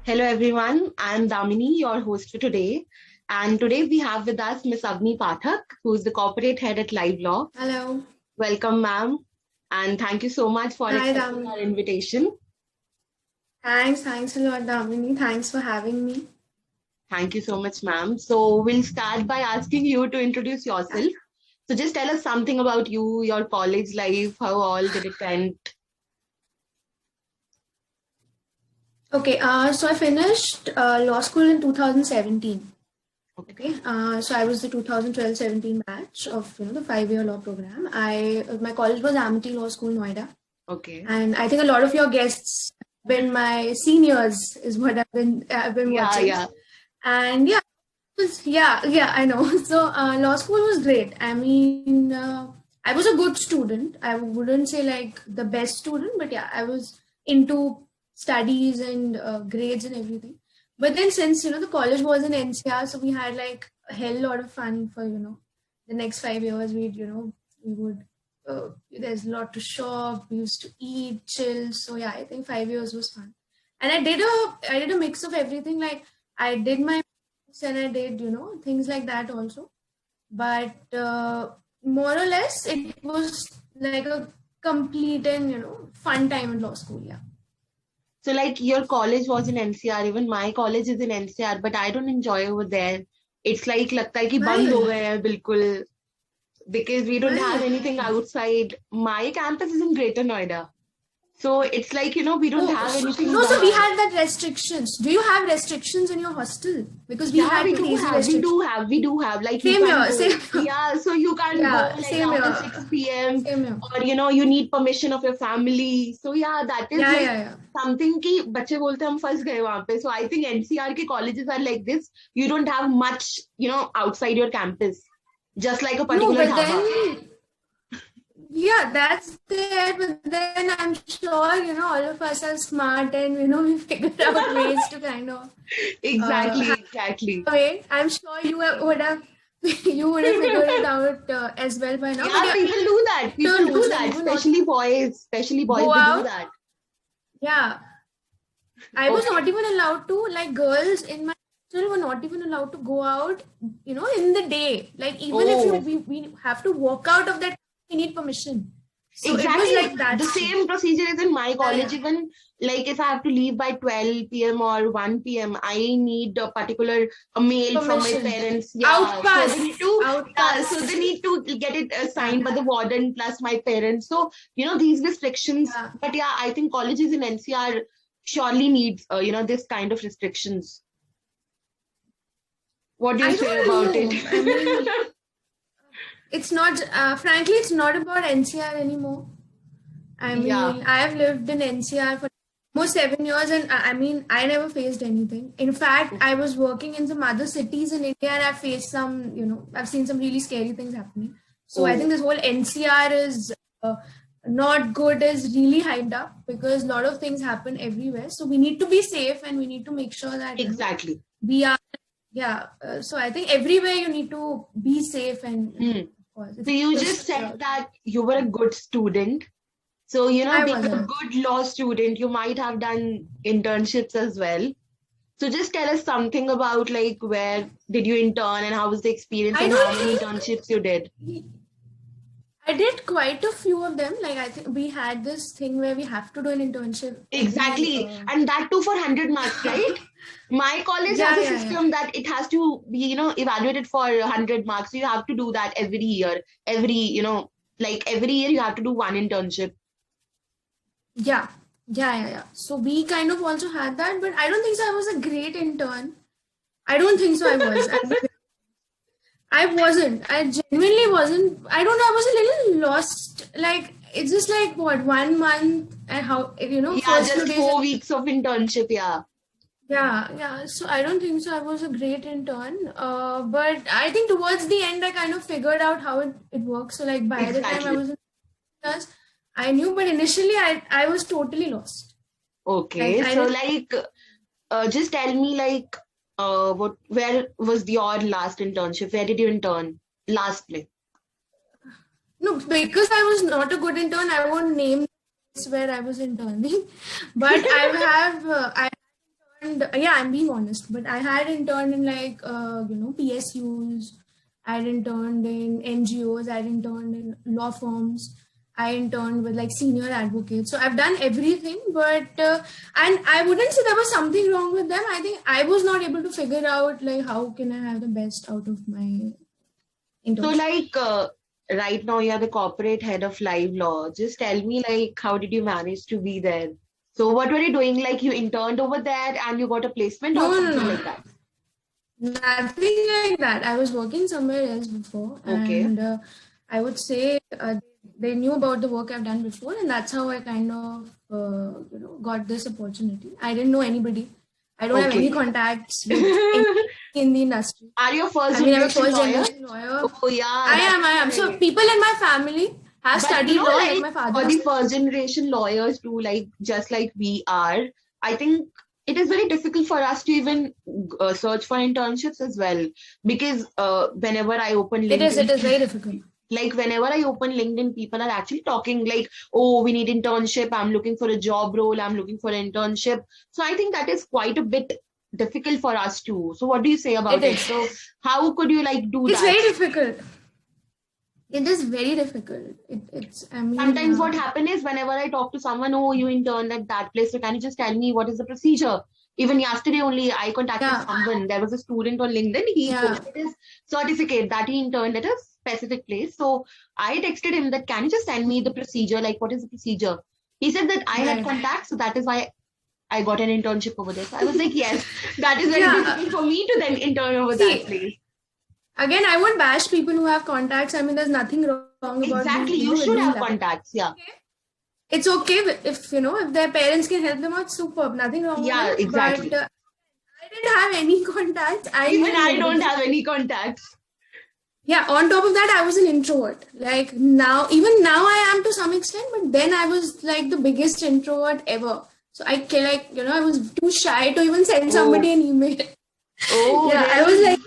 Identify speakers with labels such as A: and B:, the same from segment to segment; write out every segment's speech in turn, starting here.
A: Hello everyone, I'm Damini, your host for today. And today we have with us Miss Avani Pathak, who is the corporate head at Live Law.
B: Hello.
A: Welcome, ma'am. And thank you so much for
B: Hi,
A: accepting our
B: Damini.
A: invitation.
B: Thanks a lot, Damini. Thanks for having me.
A: Thank you so much, ma'am. So we'll start by asking you to introduce yourself. So just tell us something about you, your college life, how all did it end?
B: Okay, so I finished law school in 2017.
A: Okay.
B: Okay, so I was the 2012-17 batch of the 5-year law program. My college was Amity Law School, Noida,
A: Okay.
B: and I think a lot of your guests have been my seniors, is what I've been
A: Yeah,
B: watching,
A: yeah.
B: and yeah, I know. So law school was great. I mean, I was a good student. I wouldn't say like the best student, but yeah, I was into studies and grades and everything. But then since the college was in NCR, so we had like a hell lot of fun for the next 5 years. We would there's a lot to shop. We used to eat, chill. So yeah, I think 5 years was fun. And I did a mix of everything. Like I did my and I did, things like that also. But more or less, it was like a complete and fun time in law school. Yeah.
A: So like your college was in NCR, even my college is in NCR, but I don't enjoy over there. It's like लगता है कि बंद हो
B: Why?
A: गए हैं बिल्कुल because we don't have
B: Why?
A: anything outside. My campus is in Greater Noida. So it's like, we don't
B: Oh,
A: have anything
B: no, so we
A: bahar.
B: had that restrictions. Do you have restrictions in your hostel? Because we
A: Yeah,
B: had
A: we do
B: crazy
A: have, we
B: restrictions.
A: do have, we do have. Like you
B: Same
A: can't
B: here,
A: go.
B: same here.
A: Yeah, so you can't go
B: Yeah,
A: like
B: same
A: after
B: here.
A: 6 p.m.
B: Same here.
A: or you need permission of your family. So yeah, that is
B: Yeah,
A: like
B: yeah, yeah.
A: something कि बच्चे बोलते हैं हम फंस गए वहां पे. So I think NCR के colleges are like this. You don't have much, outside your campus, just like a
B: No,
A: particular
B: but
A: dhaba.
B: then yeah, that's there, but then I'm sure, all of us are smart and, we figured out ways to kind of
A: Exactly,
B: have
A: exactly.
B: a way. I'm sure would have, you would have figured it out as well by now. But
A: Yeah,
B: yeah,
A: people do that.
B: the
A: People do
B: rules, like
A: that.
B: we were not
A: Especially boys,
B: go
A: they do
B: out.
A: that.
B: Yeah, I was
A: Okay.
B: not even allowed to, like girls in my hostel were not even allowed to go out, in the day. Like even if
A: Oh,
B: we have to walk out of that, we need permission. So it was
A: exactly.
B: like that.
A: The same procedure is in my
B: Yeah,
A: college.
B: yeah.
A: Even like if I have to leave by 12 p.m. or 1 p.m., I need a particular a mail from my
B: Permission.
A: parents.
B: Out
A: Yeah. So they
B: pass.
A: need to
B: Out
A: yeah, so
B: pass.
A: they need to get it
B: Yeah.
A: signed by the warden plus my parents. So, these restrictions.
B: Yeah.
A: But yeah, I think colleges in NCR surely needs this kind of restrictions. What do you
B: I
A: say
B: don't
A: about it?
B: know. I mean, it's not, frankly, it's not about NCR anymore. I
A: Yeah.
B: mean, I have lived in NCR for almost 7 years, and I mean, I never faced anything. In fact, I was working in some other cities in India, and I've faced some, I've seen some really scary things happening. So I
A: Oh,
B: think this whole NCR is not good, is really hyped up because a lot of things happen everywhere. So we need to be safe, and we need to make sure that,
A: exactly.
B: we are, yeah. So I think everywhere you need to be safe, and,
A: Hmm.
B: of course,
A: So
B: it's
A: you just
B: just,
A: said that you were a good student. So,
B: I
A: being a
B: wasn't.
A: good law student, you might have done internships as well. So just tell us something about like where did you intern and how was the experience
B: I
A: and how
B: don't
A: many
B: think
A: internships you did?
B: I did quite a few of them. Like I think we had this thing where we have to do an internship every.
A: Exactly. And that too for 100 marks, right? My college has
B: Yeah,
A: a
B: yeah, yeah,
A: system that it has to be, evaluated for 100 marks. So you have to do that every year. Like every year you have to do one internship.
B: yeah. So we kind of also had that, but I don't think so. I was a great intern. I don't think so. I was. I wasn't. I genuinely wasn't. I don't know. I was a little lost. Like it's just like what 1 month and how
A: Yeah,
B: first few
A: just
B: days.
A: 4 weeks of internship. Yeah.
B: Yeah. So I don't think so. I was a great intern. But I think towards the end, I kind of figured out how it works. So like by the time I
A: Exactly.
B: was in class, I knew, but initially I was totally lost. Like
A: Okay.
B: I
A: So
B: didn't
A: like just tell me like where was your last internship? Where did you intern? Lastly.
B: no because I was not a good intern. I won't name the place where I was interning, but I have I interned, yeah, I'm being honest, but I had interned in like, PSUs, I had interned in NGOs, I had interned in law firms, I interned with like senior advocates. So I've done everything, but, and I wouldn't say there was something wrong with them. I think I was not able to figure out like how can I have the best out of my
A: So
B: internship.
A: like right now you're the corporate head of live law. Just tell me like how did you manage to be there? So what were you doing? Like you interned over there and you got a placement or
B: No, no,
A: something
B: no.
A: like that?
B: Nothing like that. I was working somewhere else before,
A: Okay.
B: and I would say they knew about the work I've done before, and that's how I kind of got this opportunity. I didn't know anybody. I don't have any
A: Okay.
B: contacts with any in the industry.
A: Are you a first
B: I mean, I'm a
A: generation
B: first
A: lawyer?
B: generation lawyer.
A: Oh yeah,
B: I
A: that's
B: am. I am. So
A: why.
B: people in my family have
A: But
B: studied law, like
A: like
B: my
A: for
B: father.
A: the first generation lawyers too, like just like we are, I think it is very difficult for us to even search for internships as well. Because whenever I open
B: It is. It
A: LinkedIn,
B: is very difficult.
A: like whenever I open LinkedIn, people are actually talking like, oh, we need internship. I'm looking for a job role. I'm looking for an internship. So I think that is quite a bit difficult for us too. So what do you say
B: It
A: about it?
B: is.
A: So how could you like do
B: It's
A: that?
B: very difficult. It is very difficult. It's. I mean.
A: Sometimes what happen is whenever I talk to someone, oh, you interned at that place, so can you just tell me what is the procedure? Even yesterday only, I contacted
B: Yeah.
A: someone. There was a student on LinkedIn. He
B: Yeah.
A: posted his certificate that he interned at a specific place. So I texted him that, can you just send me the procedure? Like, what is the procedure? He said that I had
B: Right.
A: contacts, so that is why I got an internship over there. So I was like, yes, that is very
B: Yeah.
A: difficult for me to then intern over that
B: See,
A: place.
B: again, I won't bash people who have contacts. I mean, there's nothing wrong about
A: Exactly. You
B: with
A: should
B: doing
A: have
B: that.
A: contacts. Yeah.
B: It's okay if if their parents can help them out. Superb, nothing wrong with
A: Yeah,
B: it. But
A: exactly.
B: I didn't have any contacts. I
A: Even
B: knew
A: I don't
B: nobody.
A: have any contacts.
B: Yeah. On top of that, I was an introvert. Like now, even now, I am to some extent. But then I was like the biggest introvert ever. So I can like I was too shy to even send
A: Oh,
B: somebody an email.
A: oh,
B: Yeah, I was like,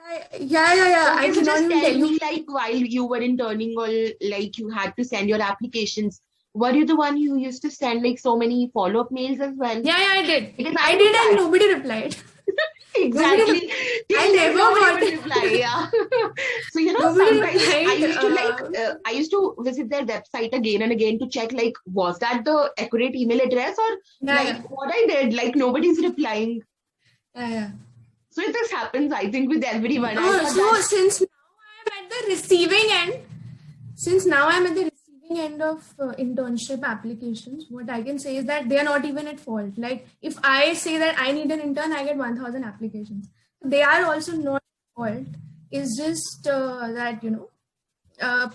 A: really?
B: yeah. I
A: Okay, so
B: cannot
A: just
B: even
A: tell
B: tell you.
A: me, like, while you were interning or like you had to send your applications, were you the one who used to send like so many follow-up mails as well?
B: Yeah, I did.
A: Because I
B: I
A: do
B: did, and
A: that.
B: nobody replied. Nobody
A: Exactly.
B: replied. I
A: Till date,
B: never
A: nobody
B: got
A: would
B: it.
A: reply. Yeah. So,
B: Nobody
A: sometimes I
B: replied.
A: used to I used to visit their website again and again to check, like, was that the accurate email address or
B: Yeah,
A: like
B: yeah,
A: what I did, like, nobody's replying.
B: yeah.
A: So this happens, I think, with everyone. I
B: No,
A: thought
B: so
A: that,
B: since now I'm at the receiving end, since now I'm at the receiving end of internship applications, what I can say is that they are not even at fault. Like if I say that I need an intern, I get 1,000 applications. They are also not at fault. It's just that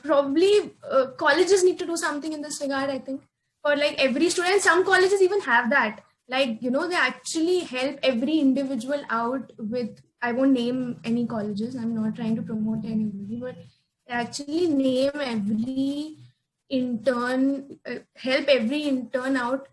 B: probably colleges need to do something in this regard. I think for like every student, some colleges even have that. Like they actually help every individual out with. I won't name any colleges. I'm not trying to promote anybody, but they actually name every intern, help every intern out.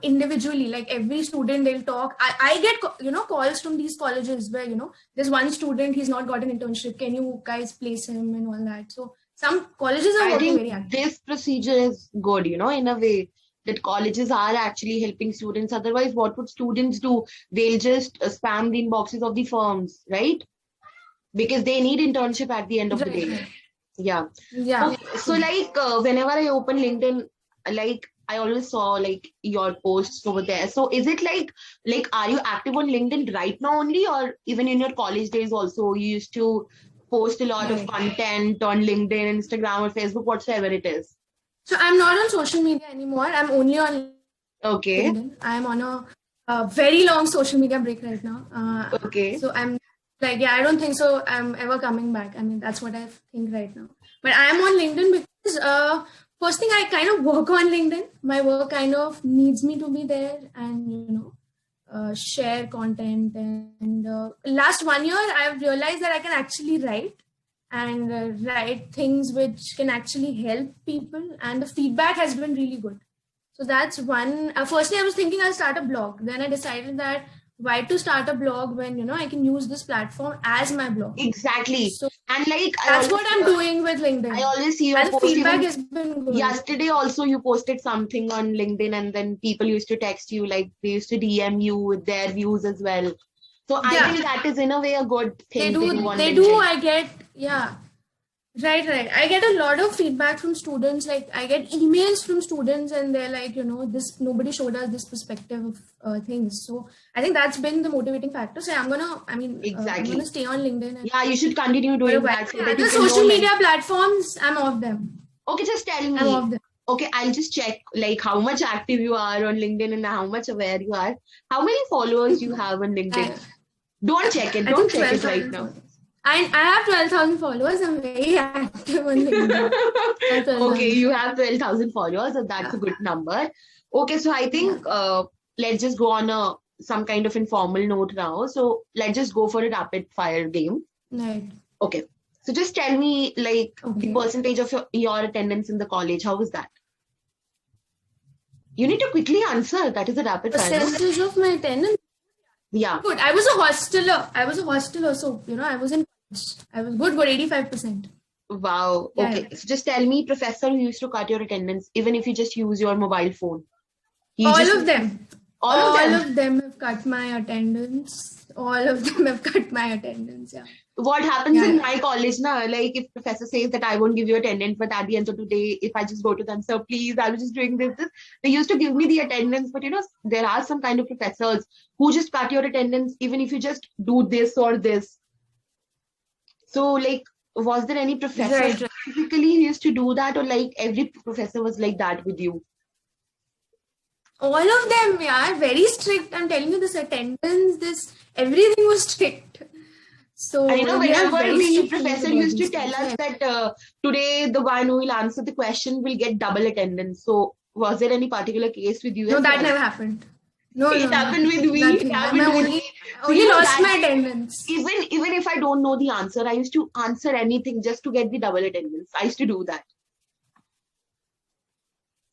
B: Individually, like every student, they'll talk. I get calls from these colleges where there's one student, he's not got an internship. Can you guys place him and all that? So some colleges are
A: I
B: working
A: think
B: very active.
A: this procedure is good, in a way that colleges are actually helping students. Otherwise, what would students do? They'll just spam the inboxes of the firms, right? Because they need internship at the end of the
B: Right,
A: day.
B: right.
A: Yeah.
B: Yeah,
A: Okay. So,
B: true.
A: like, whenever I open LinkedIn, like, I always saw like your posts over there. So, is it like, are you active on LinkedIn right now only, or even in your college days also, you used to post a lot of
B: Right.
A: content on LinkedIn, Instagram, or Facebook, whatsoever it is?
B: So I'm not on social media anymore. I'm only on
A: Okay.
B: LinkedIn. I'm on a very long social media break right now.
A: Okay.
B: So I'm like, yeah, I don't think so. I'm ever coming back. I mean, that's what I think right now. But I'm on LinkedIn because first thing, I kind of work on LinkedIn. My work kind of needs me to be there and share content. And last 1 year, I've realized that I can actually write and write things which can actually help people, and the feedback has been really good. So that's one. Firstly, I was thinking I'll start a blog. Then I decided that why to start a blog when I can use this platform as my blog.
A: Exactly.
B: So
A: And like
B: That's what I'm doing with LinkedIn.
A: I always see your
B: and the
A: post.
B: feedback
A: Even
B: has been good.
A: yesterday also you posted something on LinkedIn, and then people used to text you, like they used to DM you with their views as well. So I think that is in a way a good thing to do on LinkedIn.
B: I get, right. I get a lot of feedback from students. Like I get emails from students and they're like, this, nobody showed us this perspective of things. So I think that's been the motivating factor. So I'm
A: Exactly.
B: gonna stay on LinkedIn.
A: Yeah, you should continue doing that. So that
B: the
A: you can
B: social
A: know,
B: media platforms, I'm off them.
A: Okay, just tell me.
B: I'm off them.
A: Okay, I'll just check like how much active you are on LinkedIn and how much aware you are. How many followers you have on LinkedIn? Don't check it. Don't check it right now.
B: I have 12,000 followers. I'm very active on LinkedIn.
A: Okay, you have 12,000 followers. So that's a good number. Okay, so I think let's just go on some kind of informal note now. So let's just go for a rapid fire game.
B: Right.
A: Okay. So just tell me like the percentage of your attendance in the college. How was that? You need to quickly answer. That is a rapid fire.
B: Percentage of my attendance?
A: Yeah.
B: Good. I was a hosteler. So, I was in college. I was good, 85%.
A: Wow. Okay. So just tell me, professor who used to cut your attendance, even if you just use your mobile phone.
B: All of them.
A: All
B: of them have cut my attendance. All of them have cut my attendance. Yeah.
A: What happens in my college now, like if professor says that I won't give you attendance, but at the end of the day, if I just go to them, sir, please, I was just doing this, they used to give me the attendance. But there are some kind of professors who just cut your attendance, even if you just do this or this. So like, was there any professor specifically who used to do that, or like every professor was like that with you?
B: All of them, very strict. I'm telling you, this attendance, everything was strict. So
A: whenever the professor used to tell us that today the one who will answer the question will get double attendance. So was there any particular case with you?
B: No, that never happened. No,
A: it happened with me.
B: I only lost my attendance.
A: Even if I don't know the answer, I used to answer anything just to get the double attendance. I used to do that.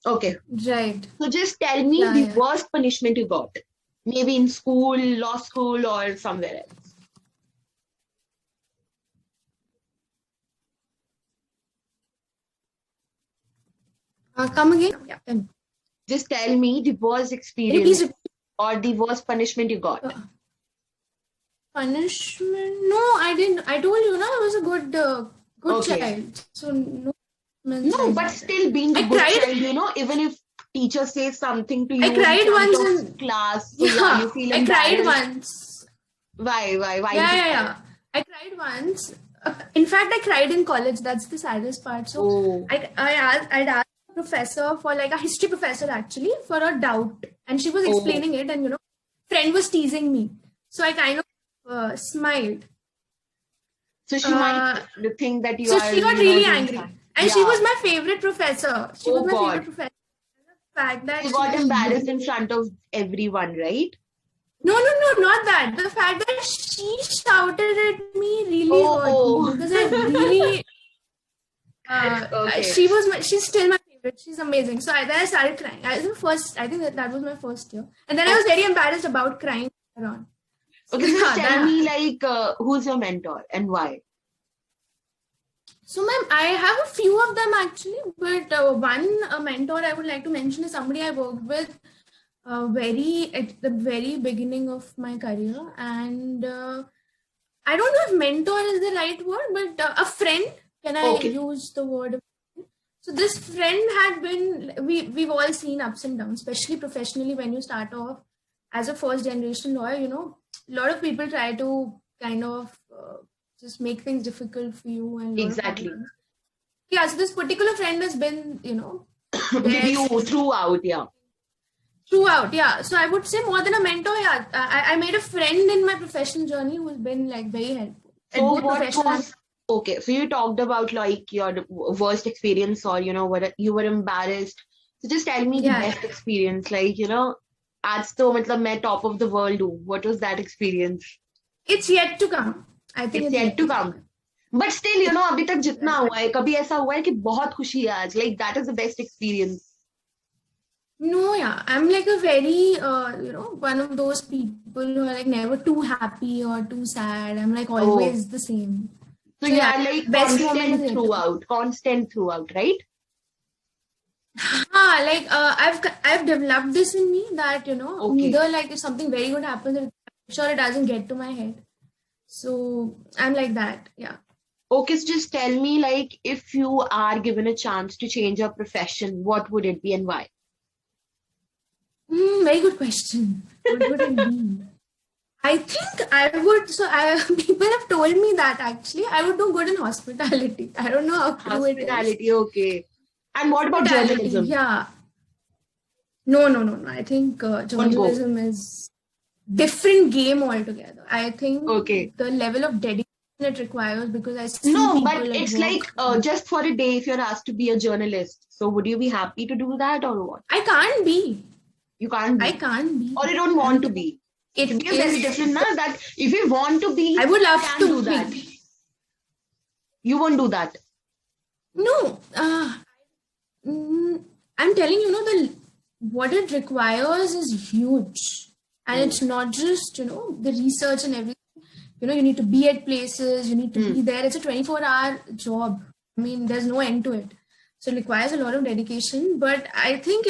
A: Okay.
B: Right.
A: So just tell me the worst punishment you got. Maybe in school, law school, or somewhere else.
B: Come again? Yeah.
A: Just tell me the worst experience or the worst punishment you got.
B: Punishment? No, I didn't. I told you, I was a good child. So no,
A: but still being a good child, even if teacher says something to you,
B: I cried once
A: in class. So you feel
B: I cried once.
A: Why?
B: Yeah. I cried once. In fact, I cried in college. That's the saddest part. So I'd asked a professor for like a history professor actually for a doubt, and she was explaining it, and friend was teasing me. So I kind of smiled.
A: So she might think that you are.
B: So she got really angry, and she was my favorite professor. She was my favorite professor. The fact that
A: you got embarrassed in front of everyone, right?
B: No, not that. The fact that she shouted at me really hurt me because I really. She's still my favorite. She's amazing. So then I started crying. I think that was my first year, and then I was very embarrassed about crying around.
A: Okay, so tell me like who's your mentor and why?
B: So, ma'am, I have a few of them actually, but one mentor I would like to mention is somebody I worked with at the very beginning of my career, and I don't know if mentor is the right word, but a friend. Can I use the word? So this friend had been. We've all seen ups and downs, especially professionally when you start off as a first generation lawyer. A lot of people try to kind of just make things difficult for you and
A: exactly.
B: So this particular friend has been,
A: with you throughout,
B: Throughout, So I would say more than a mentor, I made a friend in my professional journey who's been like very helpful.
A: So you talked about like your worst experience or what you were embarrassed. So just tell me the best experience, like आज तो मतलब मैं top of the world हूँ. What was that experience?
B: It's yet to come. I think
A: it's yet to come. But still, अभी तक जितना हुआ है, कभी ऐसा हुआ है कि बहुत खुशी है आज. Like that is the best experience.
B: No, I'm like a very, one of those people who are like never too happy or too sad. I'm like always the same.
A: So
B: So
A: you
B: yeah,
A: are like
B: best moment is yet to come.
A: constant throughout, right?
B: Like I've developed this in me that
A: Okay.
B: neither like if something very good happens, I'm sure it doesn't get to my head. So I'm like that. Yeah.
A: Okay, so just tell me, like, if you are given a chance to change your profession, what would it be and why?
B: Very good question. What would it be? I think I would. So people have told me that actually I would do good in hospitality. I don't know how true it is.
A: Hospitality, okay. And what about
B: Hospitality,
A: journalism?
B: yeah. No. I think
A: Don't go.
B: journalism is different game altogether. I
A: Okay.
B: think the level of dedication it requires because I see
A: No, but
B: people at
A: it's like
B: work.
A: just for a day if you're asked to be a journalist. So would you be happy to do that or what?
B: I can't be.
A: You can't
B: I
A: be.
B: can't be.
A: Or you don't want to be.
B: It
A: Because there's a
B: is.
A: difference, na, that if you want to be,
B: I would
A: you
B: love
A: can do
B: to
A: that.
B: be.
A: You won't do that.
B: No. I'm telling you, the what it requires is huge, and
A: Hmm.
B: it's not just the research and everything. You need to be at places. You need to
A: Hmm.
B: be there. It's a 24-hour job. I mean, there's no end to it. So it requires a lot of dedication. But I think,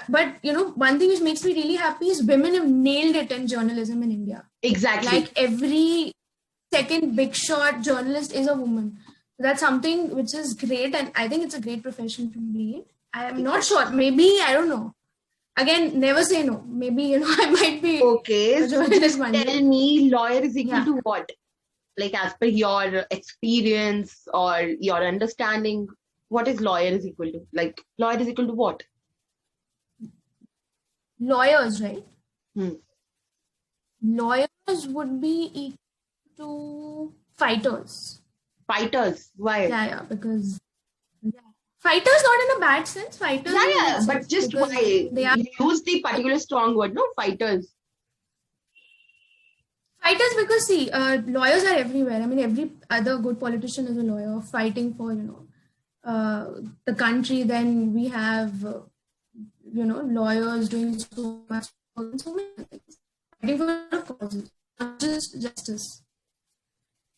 B: one thing which makes me really happy is women have nailed it in journalism in India.
A: Exactly.
B: Like every second big shot journalist is a woman. So that's something which is great, and I think it's a great profession to be in. I am not
A: Exactly.
B: sure. Maybe I don't know. Again, never say no. Maybe I might be
A: Okay,
B: a
A: so
B: journalist
A: just
B: one day.
A: tell me lawyer is equal
B: Yeah.
A: to what? Like as per your experience or your understanding, what is lawyer is equal to? Like lawyer is equal to what?
B: Lawyers, right?
A: Hmm.
B: Lawyers would be equal to fighters.
A: Fighters. Why?
B: Yeah, because yeah. Fighters not in a bad sense, fighters
A: Yeah,
B: in a good
A: yeah, but
B: sense
A: just
B: because
A: why?
B: they are
A: You use the particular strong word, no? Fighters.
B: fighters because see, lawyers are everywhere. I mean, every other good politician is a lawyer fighting for the country. Then we have lawyers doing so much work and so many things, fighting for a lot of causes, not just justice.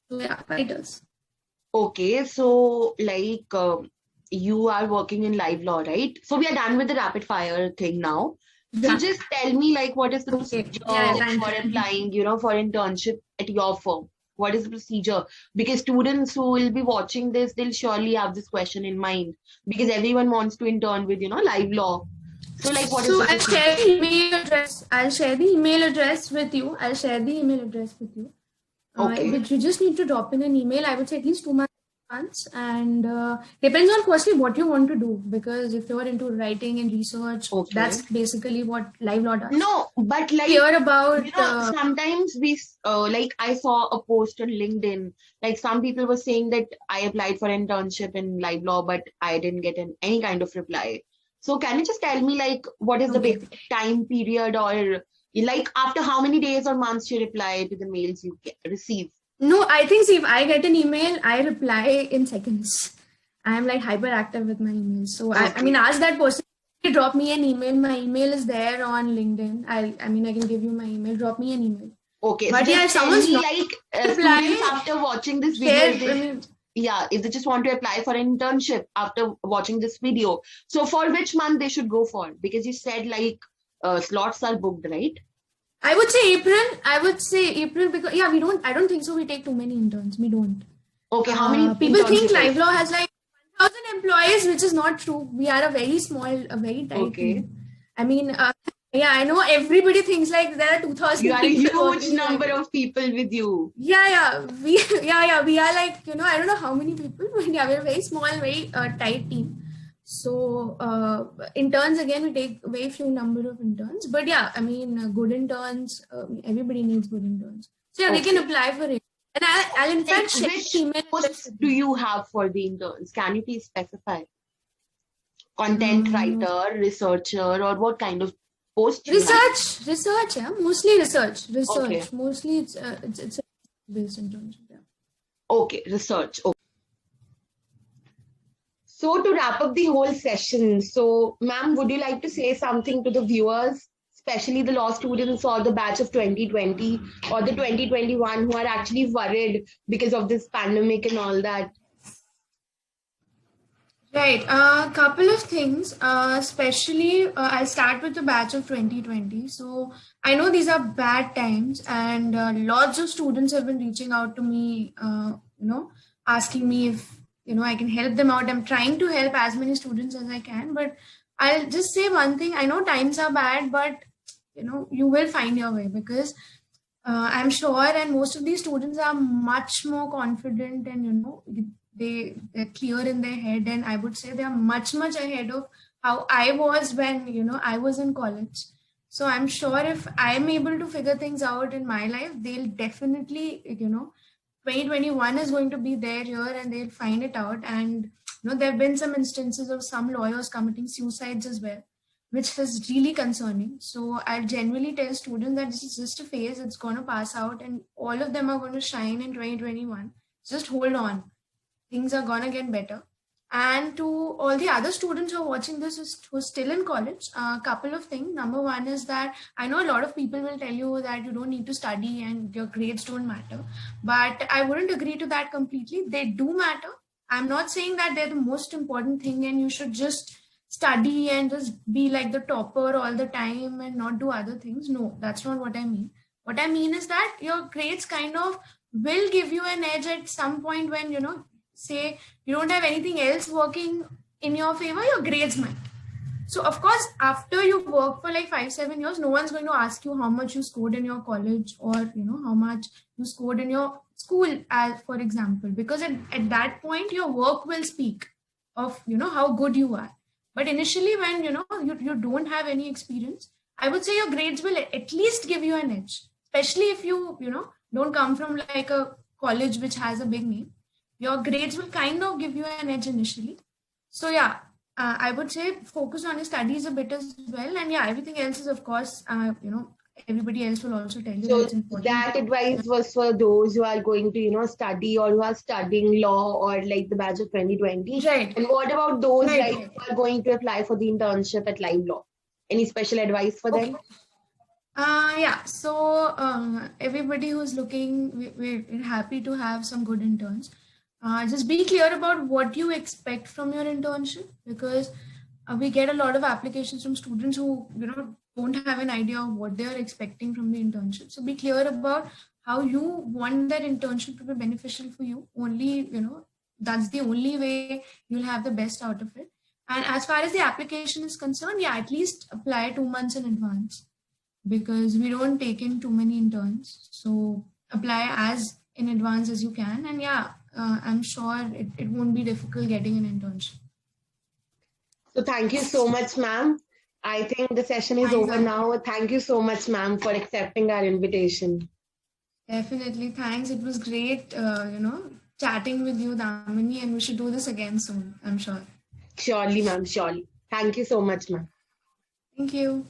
B: So yeah, fighters.
A: Okay, so like you are working in live law, right? So we are done with the rapid fire thing now. So
B: Yeah.
A: just tell me like what is the
B: Okay.
A: procedure
B: Yeah.
A: for
B: Thank you.
A: applying, for internship at your firm? What is the procedure? Because students who will be watching this, they'll surely have this question in mind because everyone wants to intern with, live law. So like what is
B: So
A: the
B: I'll share
A: procedure?
B: the email address. I'll share the email address with you. I'll share the email address with you.
A: Okay.
B: Which you just need to drop in an email. I would say at least 2 months, and depends on firstly what you want to do. Because if you're into writing and research,
A: Okay.
B: that's basically what live law does.
A: No, but like,
B: Hear about
A: sometimes like I saw a post on LinkedIn, like some people were saying that I applied for internship in live law, but I didn't get any kind of reply. So can you just tell me like what is the
B: okay.
A: basic time period or like after how many days or months you reply to the mails you receive?
B: No, I think see if I get an email, I reply in seconds. I'm like hyperactive with my emails. So I mean
A: Okay.
B: ask that person to drop me an email. My email is there on LinkedIn. I can give you my email. Drop me an email.
A: Okay. So
B: But yeah,
A: just
B: if
A: tell
B: someone's
A: me
B: not
A: like students
B: reply,
A: after watching this video,
B: share.
A: if
B: I
A: they
B: mean,
A: yeah, if they just want to apply for an internship after watching this video, so for which month they should go for? Because you said like slots are booked, right?
B: I would say April. I would say April because yeah, we don't. I don't think so. We take too many interns. We don't.
A: Okay, how many
B: People
A: interns you
B: think
A: take?
B: Live Law has like 1,000 employees, which is not true. We are a very small, a very tight
A: Okay,
B: team. I mean, yeah, I know everybody thinks like there are
A: you
B: 2,000
A: are a
B: people
A: huge
B: working in Live
A: number
B: Law.
A: of people with you.
B: Yeah, we are like I don't know how many people, but yeah, we're a very small, very tight team. So interns again, we take very few number of interns, but yeah, I mean, good interns. Everybody needs good interns. So yeah, they can
A: Okay,
B: apply for it, and I'll in
A: like
B: fact share the
A: which
B: email address
A: posts
B: with
A: do
B: you.
A: you have for the interns? Can you please specify? Content
B: Uh,
A: writer, researcher, or what kind of post you have?
B: research, yeah, mostly
A: Okay,
B: Mostly it's a based internship. Yeah.
A: okay, research. Okay. So to wrap up the whole session, so ma'am, would you like to say something to the viewers, especially the law students or the batch of 2020 or the 2021 who are actually worried because of this pandemic and all that?
B: Right. A couple of things, especially I'll start with the batch of 2020. So I know these are bad times, and lots of students have been reaching out to me, asking me if, I can help them out. I'm trying to help as many students as I can, but I'll just say one thing. I know times are bad, but, you will find your way, because I'm sure, and most of these students are much more confident, and they're clear in their head, and I would say they are much ahead of how I was when I was in college. So I'm sure if I'm able to figure things out in my life, they'll definitely 2021 is going to be their year, and they'll find it out. And there have been some instances of some lawyers committing suicides as well, which is really concerning. So I genuinely tell students that this is just a phase, it's going to pass out, and all of them are going to shine in 2021. Just hold on, things are going to get better. And to all the other students who are watching this who are still in college, a couple of things. Number one is that I know a lot of people will tell you that you don't need to study and your grades don't matter. But I wouldn't agree to that completely. They do matter. I'm not saying that they're the most important thing and you should just study and just be like the topper all the time and not do other things. No, that's not what I mean. What I mean is that your grades kind of will give you an edge at some point when, say you don't have anything else working in your favor, your grades might. So of course, after you work for like 5-7 years, no one's going to ask you how much you scored in your college or how much you scored in your school, as for example, because at that point your work will speak of how good you are. But initially, when you don't have any experience, I would say your grades will at least give you an edge, especially if you don't come from like a college which has a big name. Your grades will kind of give you an edge initially. So yeah, I would say focus on your studies a bit as well. And yeah, everything else is of course, everybody else will also tell you that
A: So
B: it's important.
A: that advice was for those who are going to, study or who are studying law or like the batch of 2020.
B: Right.
A: And what about those
B: Right.
A: like who are going to apply for the internship at Live Law? Any special advice for
B: Okay.
A: them?
B: Yeah, so everybody who's looking, we're happy to have some good interns. Just be clear about what you expect from your internship, because we get a lot of applications from students who don't have an idea of what they are expecting from the internship. So be clear about how you want that internship to be beneficial for you. Only that's the only way you'll have the best out of it. And as far as the application is concerned, yeah, at least apply 2 months in advance, because we don't take in too many interns. So apply as in advance as you can. And yeah, I'm sure it won't be difficult getting an internship.
A: So thank you so much, ma'am. I think the session is
B: Thanks,
A: over now. Thank you so much, ma'am, for accepting our invitation.
B: Definitely. Thanks. It was great, chatting with you, Damini, and we should do this again soon, I'm sure.
A: Surely, ma'am, surely. Thank you so much, ma'am.
B: Thank you.